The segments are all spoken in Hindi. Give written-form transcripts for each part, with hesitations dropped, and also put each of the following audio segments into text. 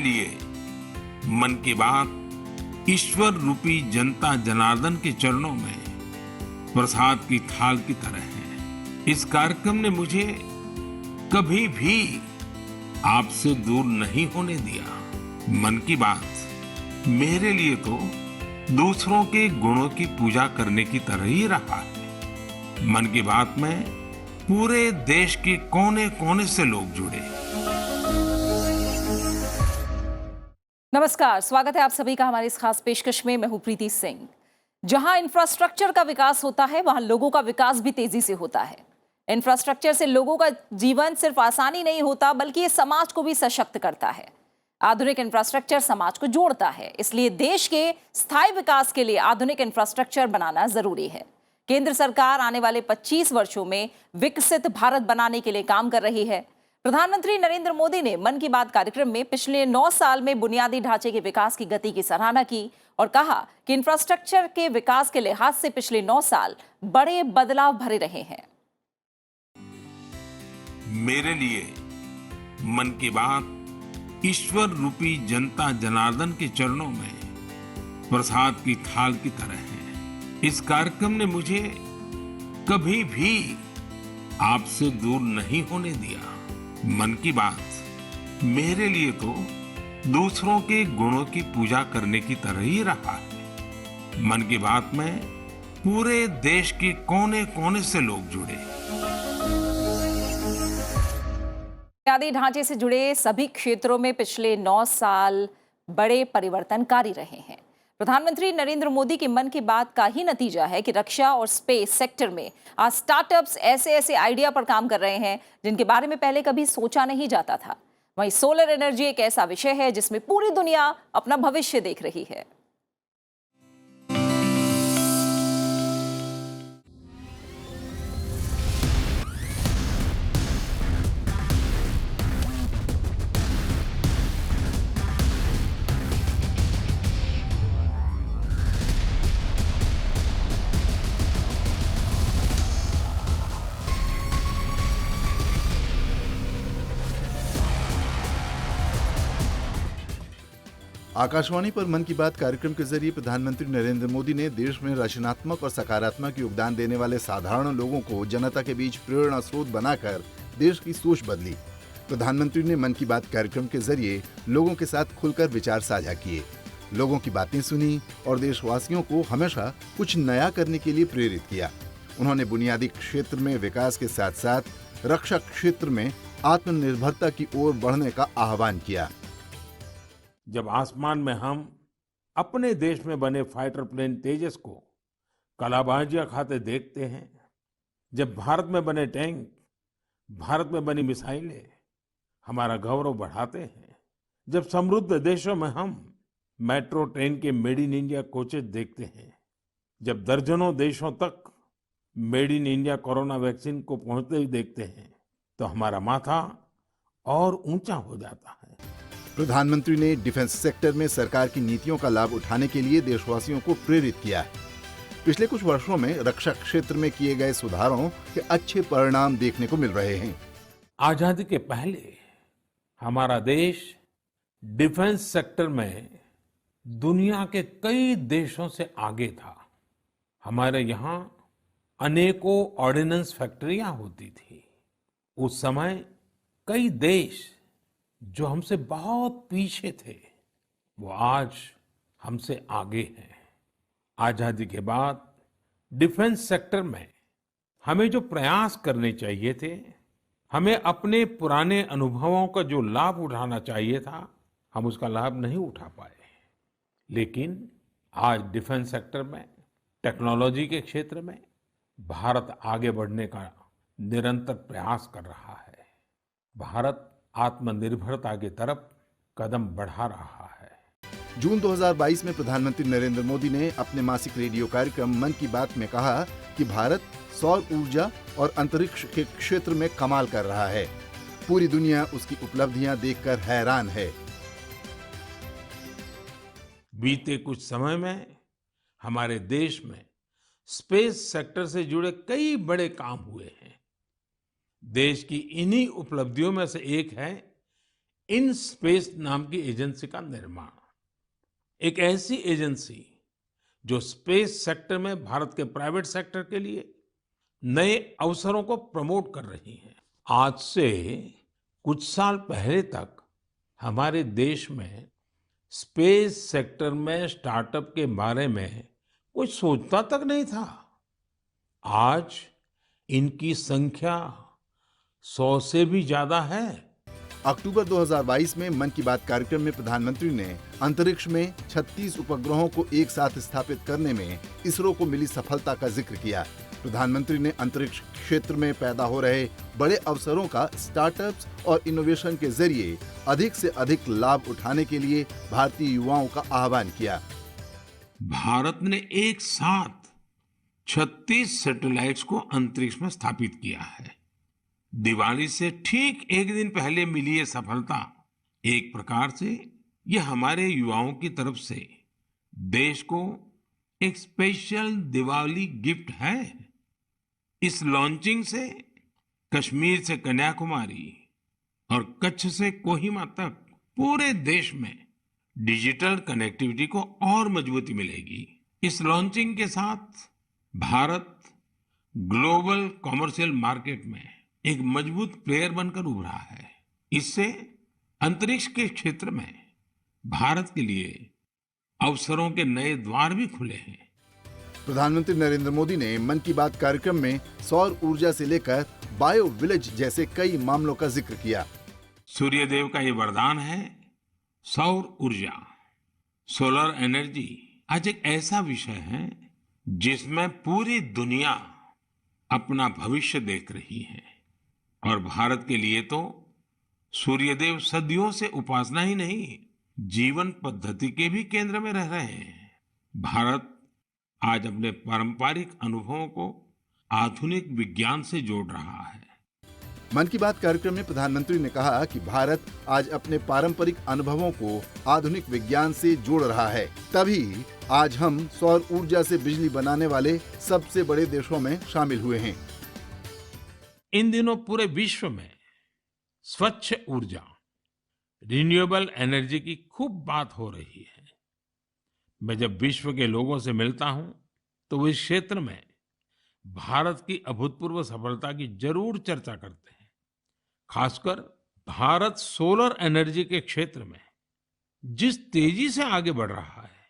लिए मन की बात ईश्वर रूपी जनता जनार्दन के चरणों में प्रसाद की थाल की तरह है। इस कार्यक्रम ने मुझे कभी भी आपसे दूर नहीं होने दिया। मन की बात मेरे लिए तो दूसरों के गुणों की पूजा करने की तरह ही रहा है। मन की बात में पूरे देश के कोने कोने से लोग जुड़े। नमस्कार, स्वागत है आप सभी का हमारी इस खास पेशकश में। मैं हूं प्रीति सिंह। जहां इंफ्रास्ट्रक्चर का विकास होता है वहां लोगों का विकास भी तेजी से होता है। इंफ्रास्ट्रक्चर से लोगों का जीवन सिर्फ आसानी नहीं होता बल्कि ये समाज को भी सशक्त करता है। आधुनिक इंफ्रास्ट्रक्चर समाज को जोड़ता है, इसलिए देश के स्थायी विकास के लिए आधुनिक इंफ्रास्ट्रक्चर बनाना जरूरी है। केंद्र सरकार आने वाले 25 वर्षों में विकसित भारत बनाने के लिए काम कर रही है। प्रधानमंत्री नरेंद्र मोदी ने मन की बात कार्यक्रम में पिछले 9 साल में बुनियादी ढांचे के विकास की गति की सराहना की और कहा कि इंफ्रास्ट्रक्चर के विकास के लिहाज से पिछले 9 साल बड़े बदलाव भरे रहे हैं। मेरे लिए मन की बात ईश्वर रूपी जनता जनार्दन के चरणों में प्रसाद की थाल की तरह है। इस कार्यक्रम ने मुझे कभी भी आपसे दूर नहीं होने दिया। मन की बात मेरे लिए तो दूसरों के गुणों की पूजा करने की तरह ही रहा है। मन की बात में पूरे देश के कोने कोने से लोग जुड़े। बुनियादी ढांचे से जुड़े सभी क्षेत्रों में पिछले 9 साल बड़े परिवर्तनकारी रहे हैं। प्रधानमंत्री नरेंद्र मोदी की मन की बात का ही नतीजा है कि रक्षा और स्पेस सेक्टर में आज स्टार्टअप्स ऐसे आइडिया पर काम कर रहे हैं जिनके बारे में पहले कभी सोचा नहीं जाता था। वहीं सोलर एनर्जी एक ऐसा विषय है जिसमें पूरी दुनिया अपना भविष्य देख रही है। आकाशवाणी पर मन की बात कार्यक्रम के जरिए प्रधानमंत्री नरेंद्र मोदी ने देश में रचनात्मक और सकारात्मक योगदान देने वाले साधारण लोगों को जनता के बीच प्रेरणा स्रोत बनाकर देश की सोच बदली। प्रधानमंत्री ने मन की बात कार्यक्रम के जरिए लोगों के साथ खुलकर विचार साझा किए, लोगों की बातें सुनी और देशवासियों को हमेशा कुछ नया करने के लिए प्रेरित किया। उन्होंने बुनियादी क्षेत्र में विकास के साथ साथ रक्षा क्षेत्र में आत्मनिर्भरता की ओर बढ़ने का आह्वान किया। जब आसमान में हम अपने देश में बने फाइटर प्लेन तेजस को कलाबाजियां खाते देखते हैं, जब भारत में बने टैंक, भारत में बनी मिसाइलें हमारा गौरव बढ़ाते हैं, जब समृद्ध देशों में हम मेट्रो ट्रेन के मेड इन इंडिया कोचेस देखते हैं, जब दर्जनों देशों तक made in India corona vaccine को पहुंचते ही देखते हैं, तो हमारा माथा और ऊंचा हो जाता है। प्रधानमंत्री ने डिफेंस सेक्टर में सरकार की नीतियों का लाभ उठाने के लिए देशवासियों को प्रेरित किया है। पिछले कुछ वर्षों में रक्षा क्षेत्र में किए गए सुधारों के अच्छे परिणाम देखने को मिल रहे हैं। आजादी के पहले हमारा देश डिफेंस सेक्टर में दुनिया के कई देशों से आगे था। हमारे यहाँ अनेकों ऑर्डिनेंस फैक्ट्रियां होती थी। उस समय कई देश जो हमसे बहुत पीछे थे वो आज हमसे आगे हैं। आजादी के बाद डिफेंस सेक्टर में हमें जो प्रयास करने चाहिए थे, हमें अपने पुराने अनुभवों का जो लाभ उठाना चाहिए था, हम उसका लाभ नहीं उठा पाए। लेकिन आज डिफेंस सेक्टर में, टेक्नोलॉजी के क्षेत्र में भारत आगे बढ़ने का निरंतर प्रयास कर रहा है। भारत आत्मनिर्भरता की तरफ कदम बढ़ा रहा है। जून 2022 में प्रधानमंत्री नरेंद्र मोदी ने अपने मासिक रेडियो कार्यक्रम मन की बात में कहा कि भारत सौर ऊर्जा और अंतरिक्ष के क्षेत्र में कमाल कर रहा है। पूरी दुनिया उसकी उपलब्धियां देखकर हैरान है। बीते कुछ समय में हमारे देश में स्पेस सेक्टर से जुड़े कई बड़े काम हुए हैं। देश की इन्हीं उपलब्धियों में से एक है इन स्पेस नाम की एजेंसी का निर्माण। एक ऐसी एजेंसी जो स्पेस सेक्टर में भारत के प्राइवेट सेक्टर के लिए नए अवसरों को प्रमोट कर रही है। आज से कुछ साल पहले तक हमारे देश में स्पेस सेक्टर में स्टार्टअप के बारे में कोई सोचता तक नहीं था। आज इनकी संख्या 100 से भी ज्यादा है। अक्टूबर 2022 में मन की बात कार्यक्रम में प्रधानमंत्री ने अंतरिक्ष में 36 उपग्रहों को एक साथ स्थापित करने में इसरो को मिली सफलता का जिक्र किया। प्रधानमंत्री ने अंतरिक्ष क्षेत्र में पैदा हो रहे बड़े अवसरों का स्टार्टअप्स और इनोवेशन के जरिए अधिक से अधिक लाभ उठाने के लिए भारतीय युवाओं का आह्वान किया। भारत ने एक साथ 36 सैटेलाइट्स को अंतरिक्ष में स्थापित किया है। दिवाली से ठीक एक दिन पहले मिली ये सफलता एक प्रकार से ये हमारे युवाओं की तरफ से देश को एक स्पेशल दिवाली गिफ्ट है। इस लॉन्चिंग से कश्मीर से कन्याकुमारी और कच्छ से कोहिमा तक पूरे देश में डिजिटल कनेक्टिविटी को और मजबूती मिलेगी। इस लॉन्चिंग के साथ भारत ग्लोबल कॉमर्शियल मार्केट में एक मजबूत प्लेयर बनकर उभरा है। इससे अंतरिक्ष के क्षेत्र में भारत के लिए अवसरों के नए द्वार भी खुले हैं। प्रधानमंत्री नरेंद्र मोदी ने मन की बात कार्यक्रम में सौर ऊर्जा से लेकर बायो विलेज जैसे कई मामलों का जिक्र किया। सूर्य देव का ये वरदान है सौर ऊर्जा, सोलर एनर्जी आज एक ऐसा विषय है जिसमें पूरी दुनिया अपना भविष्य देख रही है और भारत के लिए तो सूर्यदेव सदियों से उपासना ही नहीं, जीवन पद्धति के भी केंद्र में रह रहे हैं। भारत आज अपने पारंपरिक अनुभवों को आधुनिक विज्ञान से जोड़ रहा है। मन की बात कार्यक्रम में प्रधानमंत्री ने कहा कि भारत आज अपने पारंपरिक अनुभवों को आधुनिक विज्ञान से जोड़ रहा है, तभी आज हम सौर ऊर्जा से बिजली बनाने वाले सबसे बड़े देशों में शामिल हुए हैं। इन दिनों पूरे विश्व में स्वच्छ ऊर्जा, रिन्यूएबल एनर्जी की खूब बात हो रही है। मैं जब विश्व के लोगों से मिलता हूं तो वो इस क्षेत्र में भारत की अभूतपूर्व सफलता की जरूर चर्चा करते हैं। खासकर भारत सोलर एनर्जी के क्षेत्र में जिस तेजी से आगे बढ़ रहा है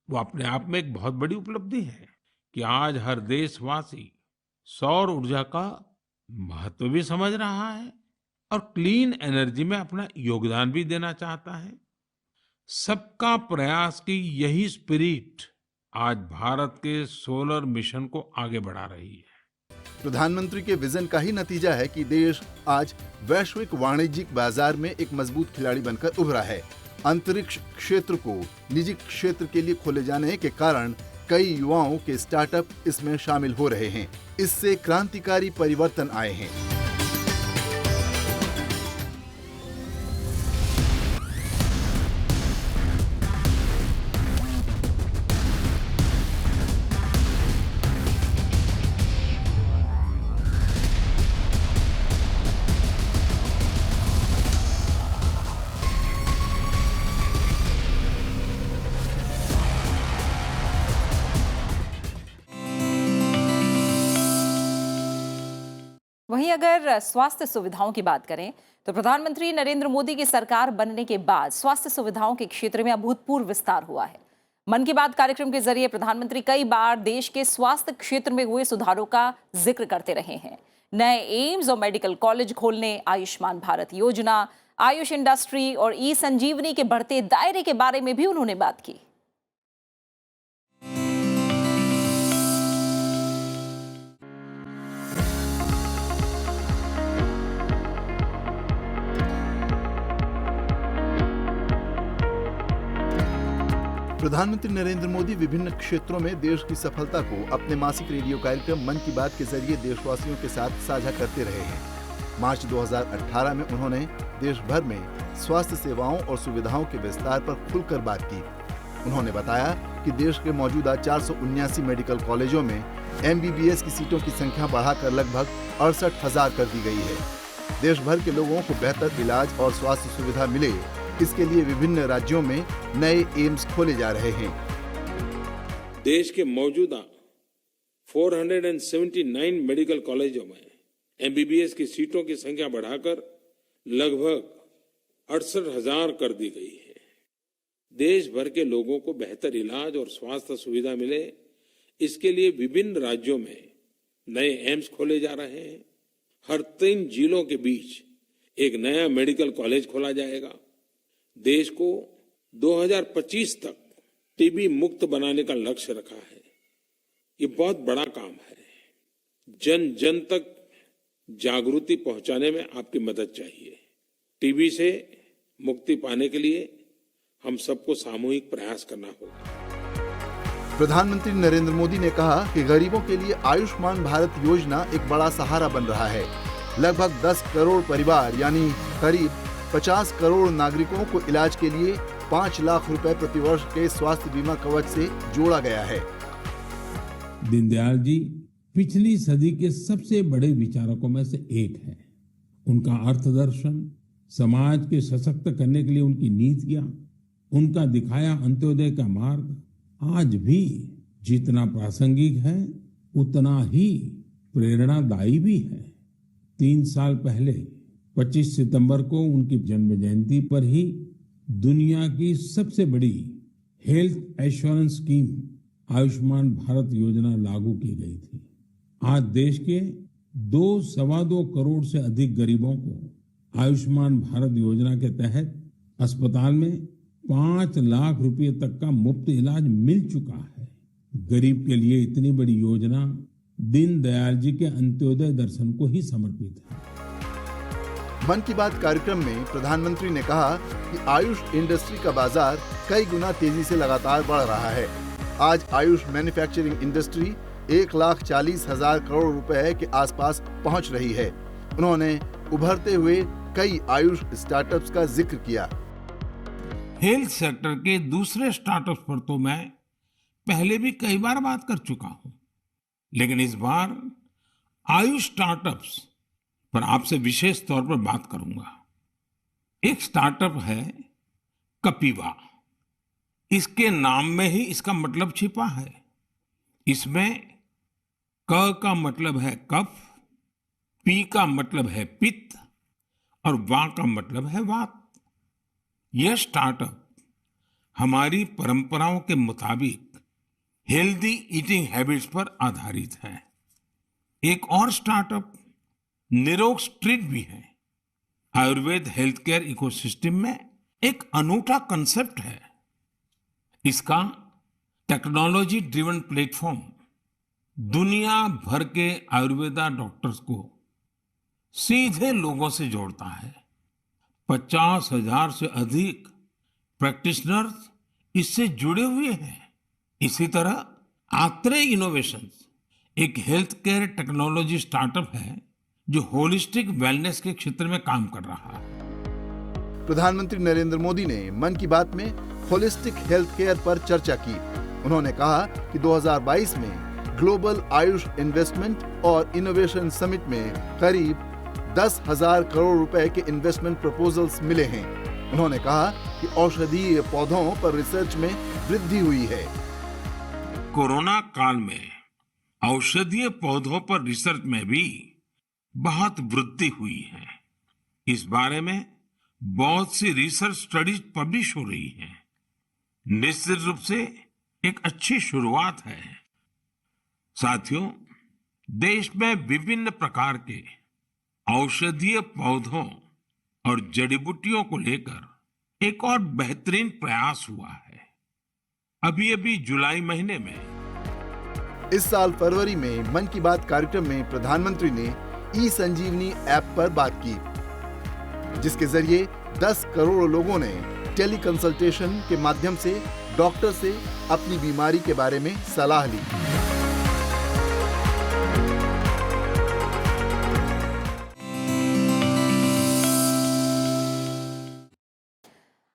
वो अपने आप में एक बहुत बड़ी उपलब्धि है कि आज हर देशवासी सौर ऊर्जा का महत्व भी समझ रहा है और क्लीन एनर्जी में अपना योगदान भी देना चाहता है। सबका प्रयास की यही स्पिरिट आज भारत के सोलर मिशन को आगे बढ़ा रही है। प्रधानमंत्री के विजन का ही नतीजा है कि देश आज वैश्विक वाणिज्यिक बाजार में एक मजबूत खिलाड़ी बनकर उभरा है। अंतरिक्ष क्षेत्र को निजी क्षेत्र के लिए खोले जाने के कारण कई युवाओं के स्टार्टअप इसमें शामिल हो रहे हैं। इससे क्रांतिकारी परिवर्तन आए हैं। वहीं अगर स्वास्थ्य सुविधाओं की बात करें तो प्रधानमंत्री नरेंद्र मोदी की सरकार बनने के बाद स्वास्थ्य सुविधाओं के क्षेत्र में अभूतपूर्व विस्तार हुआ है। मन की बात कार्यक्रम के जरिए प्रधानमंत्री कई बार देश के स्वास्थ्य क्षेत्र में हुए सुधारों का जिक्र करते रहे हैं। नए एम्स और मेडिकल कॉलेज खोलने, आयुष्मान भारत योजना, आयुष इंडस्ट्री और ई संजीवनी के बढ़ते दायरे के बारे में भी उन्होंने बात की। प्रधानमंत्री नरेंद्र मोदी विभिन्न क्षेत्रों में देश की सफलता को अपने मासिक रेडियो कार्यक्रम मन की बात के जरिए देशवासियों के साथ साझा करते रहे हैं। मार्च 2018 में उन्होंने देश भर में स्वास्थ्य सेवाओं और सुविधाओं के विस्तार पर खुलकर बात की। उन्होंने बताया कि देश के मौजूदा 479 मेडिकल कॉलेजों में MBBS की सीटों की संख्या बढ़ाकर लगभग 68,000 कर दी गई है। देश भर के लोगों को बेहतर इलाज और स्वास्थ्य सुविधा मिले, इसके लिए विभिन्न राज्यों में नए एम्स खोले जा रहे हैं। देश के मौजूदा 479 मेडिकल कॉलेजों में एमबीबीएस की सीटों की संख्या बढ़ाकर लगभग 68,000 कर दी गई है। देश भर के लोगों को बेहतर इलाज और स्वास्थ्य सुविधा मिले, इसके लिए विभिन्न राज्यों में नए एम्स खोले जा रहे हैं। हर 3 जिलों के बीच एक नया मेडिकल कॉलेज खोला जाएगा। देश को 2025 तक टीबी मुक्त बनाने का लक्ष्य रखा है। ये बहुत बड़ा काम है। जन जन तक जागृति पहुंचाने में आपकी मदद चाहिए। टीबी से मुक्ति पाने के लिए हम सबको सामूहिक प्रयास करना होगा। प्रधानमंत्री नरेंद्र मोदी ने कहा कि गरीबों के लिए आयुष्मान भारत योजना एक बड़ा सहारा बन रहा है। लगभग 10 करोड़ परिवार यानी करीब 50 करोड़ नागरिकों को इलाज के लिए 5 लाख रुपए प्रतिवर्ष के स्वास्थ्य बीमा कवच से जोड़ा गया है। दीनदयाल जी पिछली सदी के सबसे बड़े विचारकों में से एक है। उनका अर्थदर्शन, समाज के सशक्त करने के लिए उनकी नीतियां, उनका दिखाया अंत्योदय का मार्ग आज भी जितना प्रासंगिक है उतना ही प्रेरणादायी भी है। 3 साल पहले 25 सितंबर को उनकी जन्म जयंती पर ही दुनिया की सबसे बड़ी health assurance scheme Ayushman Bharat योजना लागू की गई थी। आज देश के 2-2.25 करोड़ से अधिक गरीबों को आयुष्मान भारत योजना के तहत अस्पताल में 5 लाख रुपए तक का मुफ्त इलाज मिल चुका है। गरीब के लिए इतनी बड़ी योजना दीनदयाल जी के अंत्योदय दर्शन को ही समर्पित है। मन की बात कार्यक्रम में प्रधानमंत्री ने कहा कि आयुष इंडस्ट्री का बाजार कई गुना तेजी से लगातार बढ़ रहा है। आज आयुष मैन्युफैक्चरिंग इंडस्ट्री 1,40,000 करोड़ रुपए के आसपास पहुंच रही है। उन्होंने उभरते हुए कई आयुष स्टार्टअप्स का जिक्र किया। हेल्थ सेक्टर के दूसरे स्टार्टअप्स पर तो मैं पहले भी कई बार बात कर चुका हूं, लेकिन इस बार आयुष स्टार्टअप्स पर आपसे विशेष तौर पर बात करूंगा। एक स्टार्टअप है कपिवा। इसके नाम में ही इसका मतलब छिपा है। इसमें क का मतलब है कफ, पी का मतलब है पित्त और वा का मतलब है वात। यह स्टार्टअप हमारी परंपराओं के मुताबिक हेल्दी ईटिंग हैबिट्स पर आधारित है। एक और स्टार्टअप निरोग स्ट्रीट भी है। आयुर्वेद हेल्थ केयर इकोसिस्टम में एक अनूठा कंसेप्ट है। इसका टेक्नोलॉजी ड्रिवन प्लेटफॉर्म दुनिया भर के आयुर्वेदा डॉक्टर्स को सीधे लोगों से जोड़ता है। 50,000 से अधिक प्रैक्टिशनर्स इससे जुड़े हुए हैं। इसी तरह आत्रे इनोवेशंस एक हेल्थ केयर टेक्नोलॉजी स्टार्टअप है जो होलिस्टिक वेलनेस के क्षेत्र में काम कर रहा है। प्रधानमंत्री नरेंद्र मोदी ने मन की बात में होलिस्टिक हेल्थ केयर पर चर्चा की। उन्होंने कहा कि 2022 में ग्लोबल आयुष इन्वेस्टमेंट और इनोवेशन समिट में करीब 10,000 करोड़ रुपए के इन्वेस्टमेंट प्रपोजल्स मिले हैं। उन्होंने कहा कि औषधीय पौधों पर रिसर्च में वृद्धि हुई है। कोरोना काल में औषधीय पौधों पर रिसर्च में भी बहुत वृद्धि हुई है। इस बारे में बहुत सी रिसर्च स्टडीज पब्लिश हो रही हैं। निश्चित रूप से एक अच्छी शुरुआत है। साथियों, देश में विभिन्न प्रकार के औषधीय पौधों और जड़ी बूटियों को लेकर एक और बेहतरीन प्रयास हुआ है। अभी जुलाई महीने में इस साल फरवरी में मन की बात कार्यक्रम में प्रधानमंत्री ने ई संजीवनी ऐप पर बात की, जिसके जरिए 10 करोड़ लोगों ने टेली कंसल्टेशन के माध्यम से डॉक्टर से अपनी बीमारी के बारे में सलाह ली।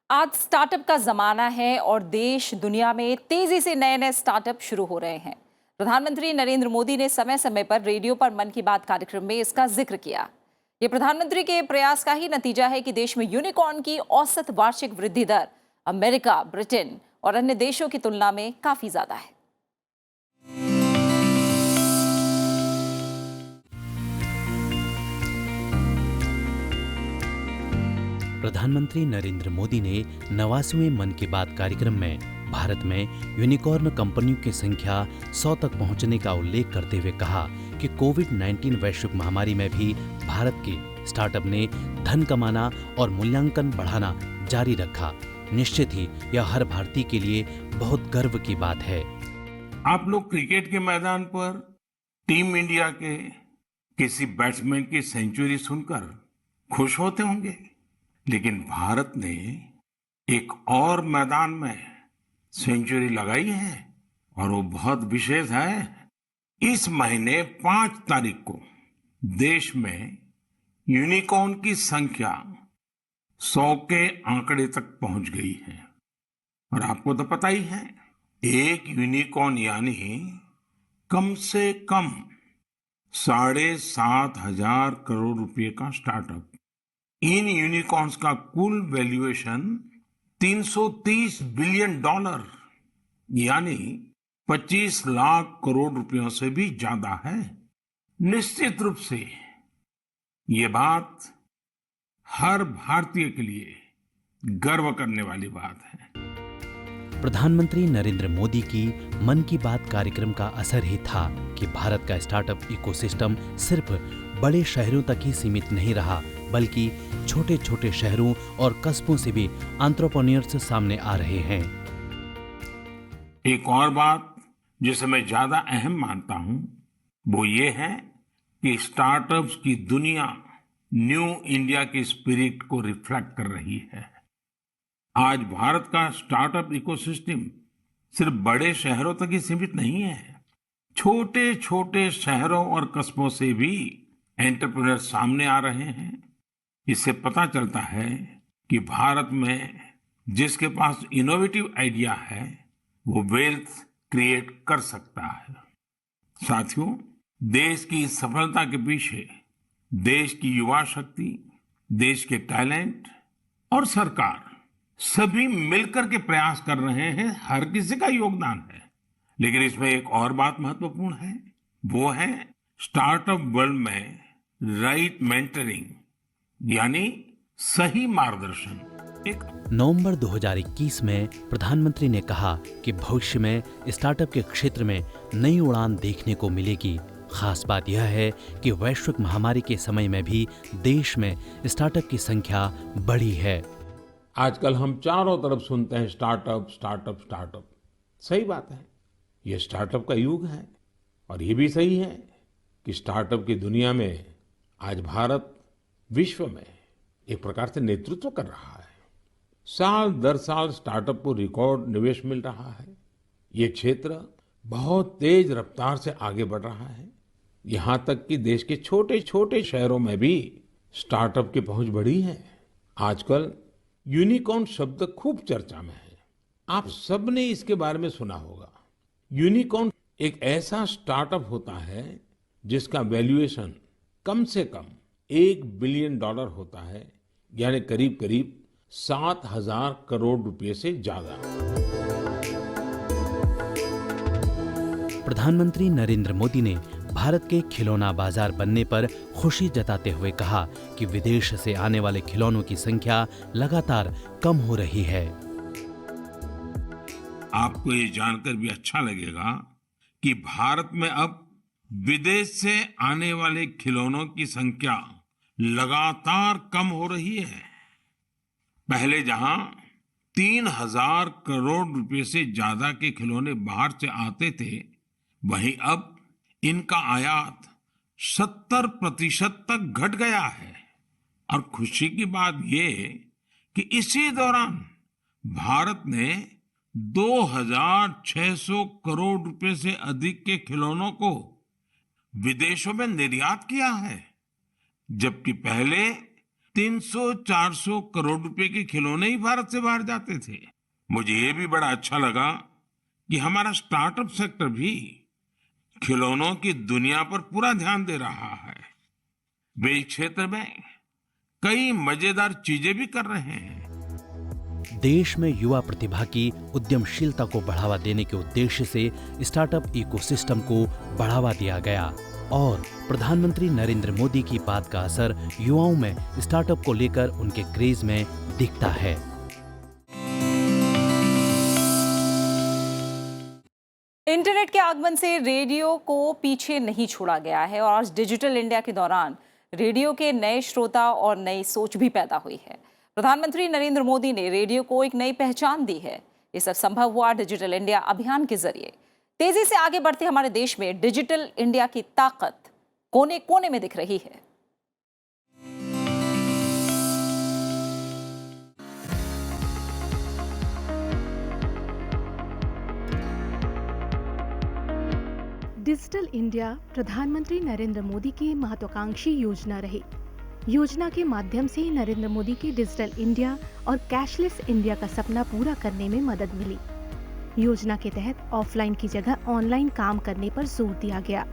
आज स्टार्टअप का जमाना है और देश दुनिया में तेजी से नए नए स्टार्टअप शुरू हो रहे हैं। प्रधानमंत्री नरेंद्र मोदी ने समय समय पर रेडियो पर मन की बात कार्यक्रम में इसका जिक्र किया। ये प्रधानमंत्री के प्रयास का ही नतीजा है कि देश में यूनिकॉर्न की औसत वार्षिक वृद्धि दर अमेरिका, ब्रिटेन और अन्य देशों की तुलना में काफी ज्यादा है। प्रधानमंत्री नरेंद्र मोदी ने 89वें मन की बात कार्यक्रम में भारत में यूनिकॉर्न कंपनियों की संख्या 100 तक पहुंचने का उल्लेख करते हुए कहा कि कोविड-19 वैश्विक महामारी में भी भारत के स्टार्टअप ने धन कमाना और मूल्यांकन बढ़ाना जारी रखा। निश्चित ही यह हर भारतीय के लिए बहुत गर्व की बात है। आप लोग क्रिकेट के मैदान पर टीम इंडिया के किसी बैट्समैन की सेंचुरी सुनकर खुश होते होंगे, लेकिन भारत ने एक और मैदान में सेंचुरी लगाई है और वो बहुत विशेष है। इस महीने 5 तारीख को देश में यूनिकॉर्न की संख्या 100 के आंकड़े तक पहुंच गई है। और आपको तो पता ही है, एक यूनिकॉर्न यानी कम से कम 7,500 करोड़ रुपए का स्टार्टअप। इन यूनिकॉर्न्स का कुल वैल्यूएशन $330 बिलियन यानी 25 लाख करोड़ रुपयों से भी ज्यादा है। निश्चित रूप से ये बात हर भारतीय के लिए गर्व करने वाली बात है। प्रधानमंत्री नरेंद्र मोदी की मन की बात कार्यक्रम का असर ही था कि भारत का स्टार्टअप इकोसिस्टम सिर्फ बड़े शहरों तक ही सीमित नहीं रहा, बल्कि छोटे छोटे शहरों और कस्बों से भी एंटरप्रेन्योर्स सामने आ रहे हैं। एक और बात जिसे मैं ज्यादा अहम मानता हूं, वो ये है कि स्टार्टअप्स की दुनिया न्यू इंडिया की स्पिरिट को रिफ्लेक्ट कर रही है। आज भारत का स्टार्टअप इकोसिस्टम सिर्फ बड़े शहरों तक ही सीमित नहीं है। छोटे छोटे शहरों और कस्बों से भी एंटरप्रेन्योर सामने आ रहे हैं। इससे पता चलता है कि भारत में जिसके पास इनोवेटिव आइडिया है वो वेल्थ क्रिएट कर सकता है। साथियों, देश की सफलता के पीछे देश की युवा शक्ति, देश के टैलेंट और सरकार सभी मिलकर के प्रयास कर रहे हैं। हर किसी का योगदान है, लेकिन इसमें एक और बात महत्वपूर्ण है, वो है स्टार्टअप वर्ल्ड में राइट मेंटरिंग यानी सही मार्गदर्शन। नवंबर 2021 में प्रधानमंत्री ने कहा कि भविष्य में स्टार्टअप के क्षेत्र में नई उड़ान देखने को मिलेगी। खास बात यह है कि वैश्विक महामारी के समय में भी देश में स्टार्टअप की संख्या बढ़ी है। आजकल हम चारों तरफ सुनते हैं स्टार्टअप स्टार्टअप स्टार्टअप। सही बात है, ये स्टार्टअप का युग है और ये भी सही है कि स्टार्टअप की दुनिया में आज भारत विश्व में एक प्रकार से नेतृत्व कर रहा है। साल दर साल स्टार्टअप को रिकॉर्ड निवेश मिल रहा है। ये क्षेत्र बहुत तेज रफ्तार से आगे बढ़ रहा है। यहाँ तक कि देश के छोटे छोटे शहरों में भी स्टार्टअप की पहुंच बढ़ी है। आजकल यूनिकॉर्न शब्द खूब चर्चा में है। आप सबने इसके बारे में सुना होगा। यूनिकॉर्न एक ऐसा स्टार्टअप होता है जिसका वैल्यूएशन कम से कम $1 बिलियन होता है, यानी करीब करीब 7,000 करोड़ रुपए से ज्यादा। प्रधानमंत्री नरेंद्र मोदी ने भारत के खिलौना बाजार बनने पर खुशी जताते हुए कहा कि विदेश से आने वाले खिलौनों की संख्या लगातार कम हो रही है। आपको ये जानकर भी अच्छा लगेगा कि भारत में अब विदेश से आने वाले खिलौनों की संख्या लगातार कम हो रही है। पहले जहां 3,000 करोड़ रुपए से ज्यादा के खिलौने बाहर से आते थे, वहीं अब इनका आयात 70% तक घट गया है। और खुशी की बात यह कि इसी दौरान भारत ने 2,600 करोड़ रुपए से अधिक के खिलौनों को विदेशों में निर्यात किया है, जबकि पहले 300-400 करोड़ रुपए के खिलौने ही भारत से बाहर जाते थे। मुझे ये भी बड़ा अच्छा लगा कि हमारा स्टार्टअप सेक्टर भी खिलौनों की दुनिया पर पूरा ध्यान दे रहा है। वे इस क्षेत्र में कई मजेदार चीजें भी कर रहे हैं। देश में युवा प्रतिभा की उद्यमशीलता को बढ़ावा देने के उद्देश्य से स्टार्टअप इकोसिस्टम को बढ़ावा दिया गया और प्रधानमंत्री नरेंद्र मोदी की बात का असर युवाओं में स्टार्टअप को लेकर उनके क्रेज में दिखता है। इंटरनेट के आगमन से रेडियो को पीछे नहीं छोड़ा गया है और आज डिजिटल इंडिया के दौरान रेडियो के नए श्रोता और नई सोच भी पैदा हुई है। प्रधानमंत्री नरेंद्र मोदी ने रेडियो को एक नई पहचान दी है। ये सब संभव हुआ डिजिटल इंडिया अभियान के जरिए। तेजी से आगे बढ़ते हमारे देश में डिजिटल इंडिया की ताकत कोने कोने में दिख रही है। डिजिटल इंडिया प्रधानमंत्री नरेंद्र मोदी की महत्वाकांक्षी योजना रही। योजना के माध्यम से नरेंद्र मोदी के डिजिटल इंडिया और कैशलेस इंडिया का सपना पूरा करने में मदद मिली। योजना के तहत ऑफलाइन की जगह ऑनलाइन काम करने पर जोर दिया गया।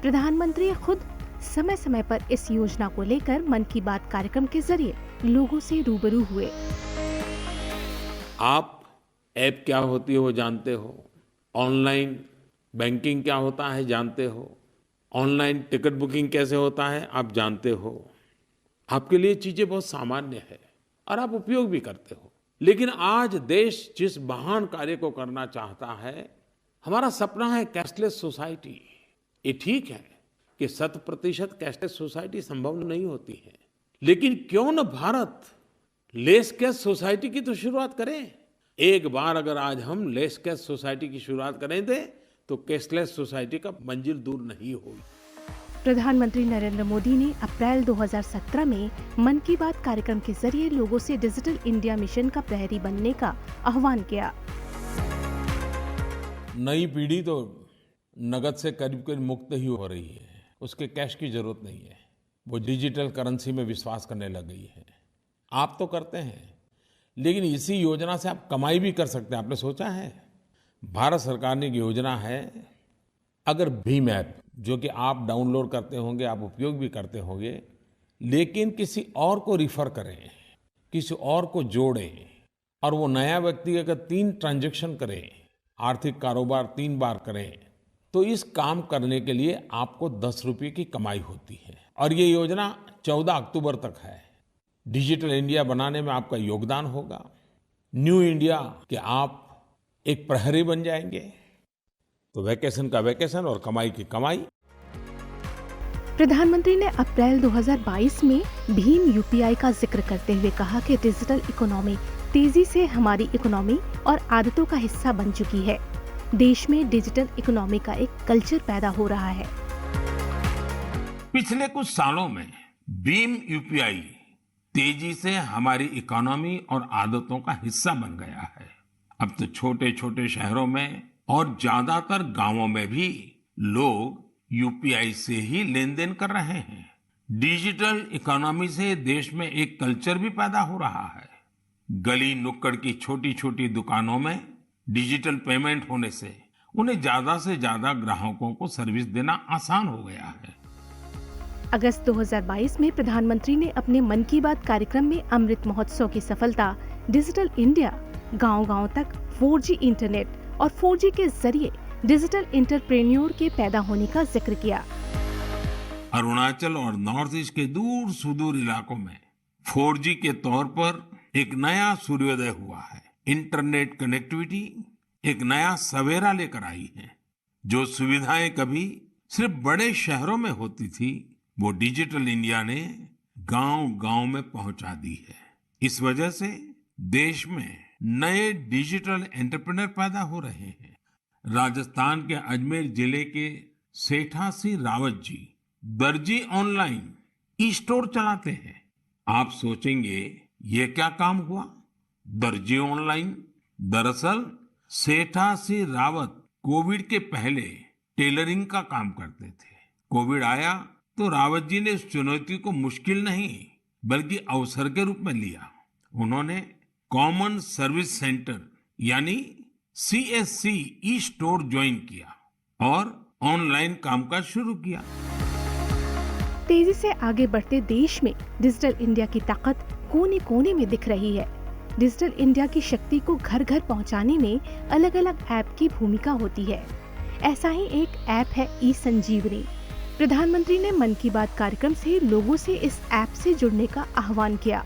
प्रधानमंत्री खुद समय समय पर इस योजना को लेकर मन की बात कार्यक्रम के जरिए लोगों से रूबरू हुए। आप ऐप क्या होती है वो जानते हो, ऑनलाइन बैंकिंग क्या होता है जानते हो, ऑनलाइन टिकट बुकिंग कैसे होता है आप जानते हो। आपके लिए चीजें बहुत सामान्य है और आप उपयोग भी करते हो। लेकिन आज देश जिस महान कार्य को करना चाहता है, हमारा सपना है कैशलेस सोसाइटी। ये ठीक है कि 100% कैशलेस सोसाइटी संभव नहीं होती है, लेकिन क्यों न भारत लेस कैश सोसाइटी की तो शुरुआत करें। एक बार अगर आज हम लेस कैश सोसाइटी की शुरुआत करें थे तो कैशलेस सोसाइटी का मंजिल दूर नहीं होगी। प्रधानमंत्री नरेंद्र मोदी ने अप्रैल 2017 में मन की बात कार्यक्रम के जरिए लोगों से डिजिटल इंडिया मिशन का प्रहरी बनने का आह्वान किया। नई पीढ़ी तो नगद से करीब करीब मुक्त ही हो रही है, उसके कैश की जरूरत नहीं है। वो डिजिटल करेंसी में विश्वास करने लग गई है। आप तो करते हैं, लेकिन इसी योजना से आप कमाई भी कर सकते हैं। आपने सोचा है? भारत सरकार ने एक योजना है, अगर भीम ऐप जो कि आप डाउनलोड करते होंगे, आप उपयोग भी करते होंगे, लेकिन किसी और को रिफर करें, किसी और को जोड़ें और वो नया व्यक्ति अगर 3 ट्रांजैक्शन करे, आर्थिक कारोबार 3 बार करें, तो इस काम करने के लिए आपको 10 रुपये की कमाई होती है। और ये योजना 14 अक्टूबर तक है। डिजिटल इंडिया बनाने में आपका योगदान होगा। न्यू इंडिया के आप एक प्रहरी बन जाएंगे, तो वैकेशन का वैकेशन और कमाई की कमाई। प्रधानमंत्री ने अप्रैल 2022 में भीम यूपीआई का जिक्र करते हुए कहा कि डिजिटल इकोनॉमी तेजी से हमारी इकोनॉमी और आदतों का हिस्सा बन चुकी है। देश में डिजिटल इकोनॉमी का एक कल्चर पैदा हो रहा है। पिछले कुछ सालों में भीम यूपीआई तेजी से हमारी इकोनॉमी और आदतों का हिस्सा बन गया है। अब तो छोटे छोटे शहरों में और ज्यादातर गांवों में भी लोग यूपीआई से ही लेन देन कर रहे हैं। डिजिटल इकोनॉमी से देश में एक कल्चर भी पैदा हो रहा है। गली नुक्कड़ की छोटी छोटी दुकानों में डिजिटल पेमेंट होने से उन्हें ज्यादा से ज्यादा ग्राहकों को सर्विस देना आसान हो गया है। अगस्त 2022 में प्रधानमंत्री ने अपने मन की बात कार्यक्रम में अमृत महोत्सव की सफलता, डिजिटल इंडिया, गांव-गांव तक 4G इंटरनेट और 4G के जरिए डिजिटल एंटरप्रेन्योर के पैदा होने का जिक्र किया। अरुणाचल और नॉर्थ ईस्ट के दूर सुदूर इलाकों में 4G के तौर पर एक नया सूर्योदय हुआ है। इंटरनेट कनेक्टिविटी एक नया सवेरा लेकर आई है। जो सुविधाएं कभी सिर्फ बड़े शहरों में होती थी, वो डिजिटल इंडिया ने गांव-गांव में पहुंचा दी है। इस वजह से देश में नए डिजिटल एंटरप्रेन्योर पैदा हो रहे हैं। राजस्थान के अजमेर जिले के सेठा सिंह रावत जी दर्जी ऑनलाइन ई स्टोर चलाते हैं। आप सोचेंगे ये क्या काम हुआ? दर्जी ऑनलाइन, दरअसल सेठा सिंह रावत कोविड के पहले टेलरिंग का काम करते थे। कोविड आया तो रावत जी ने इस चुनौती को मुश्किल नहीं बल्कि अवसर के रूप में लिया। उन्होंने कॉमन सर्विस सेंटर यानी CSC ई स्टोर ज्वाइन किया और ऑनलाइन कामकाज शुरू किया। तेजी से आगे बढ़ते देश में डिजिटल इंडिया की ताकत कोने कोने में दिख रही है। डिजिटल इंडिया की शक्ति को घर घर पहुंचाने में अलग अलग ऐप की भूमिका होती है। ऐसा ही एक ऐप है ई संजीवनी। प्रधानमंत्री ने मन की बात कार्यक्रम से लोगों से इस ऐप से जुड़ने का आह्वान किया,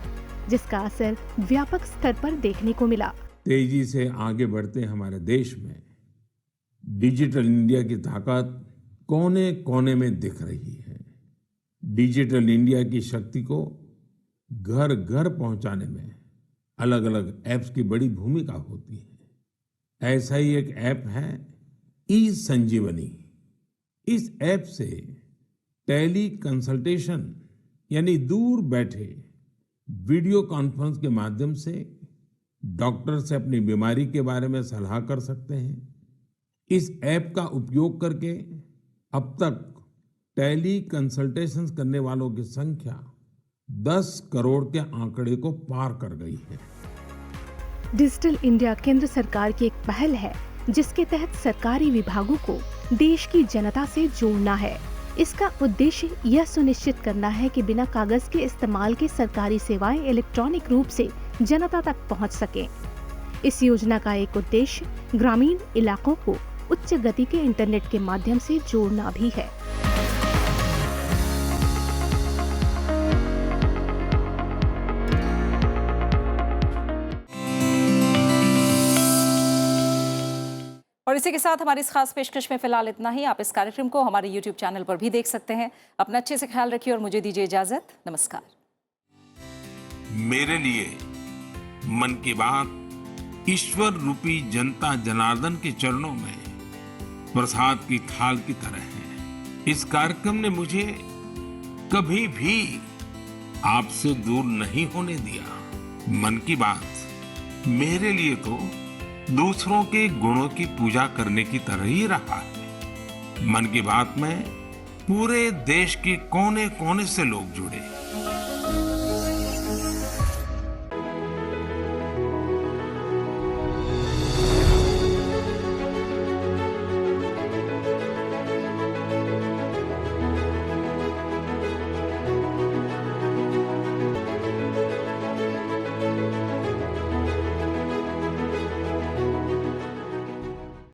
जिसका असर व्यापक स्तर पर देखने को मिला। तेजी से आगे बढ़ते हमारे देश में डिजिटल इंडिया की ताकत कोने कोने में दिख रही है। डिजिटल इंडिया की शक्ति को घर घर पहुंचाने में अलग अलग ऐप्स की बड़ी भूमिका होती है। ऐसा ही एक ऐप है ई संजीवनी। इस ऐप से टेली कंसल्टेशन यानी दूर बैठे वीडियो कॉन्फ्रेंस के माध्यम से डॉक्टर से अपनी बीमारी के बारे में सलाह कर सकते हैं। इस ऐप का उपयोग करके अब तक टेली कंसल्टेशंस करने वालों की संख्या 10 करोड़ के आंकड़े को पार कर गई है। डिजिटल इंडिया केंद्र सरकार की एक पहल है, जिसके तहत सरकारी विभागों को देश की जनता से जोड़ना है। इसका उद्देश्य यह सुनिश्चित करना है कि बिना कागज के इस्तेमाल की सरकारी सेवाएं इलेक्ट्रॉनिक रूप से जनता तक पहुंच सकें। इस योजना का एक उद्देश्य ग्रामीण इलाकों को उच्च गति के इंटरनेट के माध्यम से जोड़ना भी है। और इसी के साथ हमारी इस खास पेशकश में फिलहाल इतना ही। आप इस कार्यक्रम को हमारे YouTube चैनल पर भी देख सकते हैं। अपना अच्छे से ख्याल रखिए और मुझे दीजिए इजाजत। नमस्कार। मेरे लिए मन की बात ईश्वर रूपी जनता जनार्दन के चरणों में प्रसाद की थाल की तरह है। इस कार्यक्रम ने मुझे कभी भी आपसे दूर नहीं होने दिया। मन की बात मेरे लिए तो दूसरों के गुणों की पूजा करने की तरह ही रहा है। मन की बात में पूरे देश के कोने कोने से लोग जुड़े।